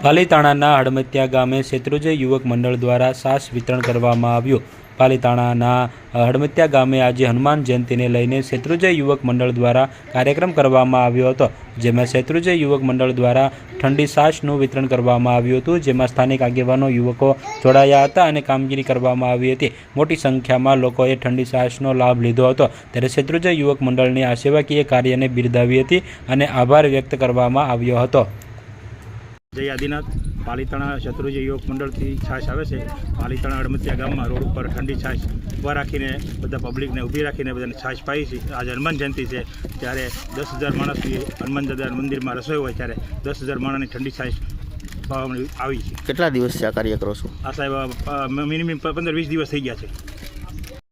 પાલીતાણાના હડમતિયા ગામે શેત્રુંજય યુવક મંડળ દ્વારા છાશ વિતરણ કરવામાં આવ્યું। પાલીતાણાના હડમતિયા ગામે આજે હનુમાન જયંતિને લઈને શેત્રુંજય યુવક મંડળ દ્વારા કાર્યક્રમ કરવામાં આવ્યો હતો, જેમાં શેત્રુંજય યુવક મંડળ દ્વારા ઠંડી છાશનું વિતરણ કરવામાં આવ્યું હતું, જેમાં સ્થાનિક આગેવાનો યુવકો જોડાયા હતા અને કામગીરી કરવામાં આવી હતી। મોટી સંખ્યામાં લોકોએ ઠંડી છાશનો લાભ લીધો હતો, ત્યારે શેત્રુંજય યુવક મંડળની આ સેવાકીય કાર્યને બિરદાવી હતી અને આભાર વ્યક્ત કરવામાં આવ્યો હતો। જય આદિનાથ પાલીતાણા શત્રુંજય યુવક મંડળથી છાશ આવે છે। પાલીતાણા હડમતિયા ગામમાં રોડ ઉપર ઠંડી છાશ ઊભા રાખીને બધા પબ્લિકને ઊભી રાખીને બધાને છાશ પાઈ છે। આજે હનુમાન જયંતિ છે ત્યારે 10,000 માણસની હનુમાન દાદા મંદિરમાં રસોઈ હોય ત્યારે 10,000 માણસની ઠંડી છાશ આવી છે। કેટલા દિવસથી આ કાર્ય કરો છો? આ સાહેબ મિનિમમ 15-20 દિવસ થઈ ગયા છે।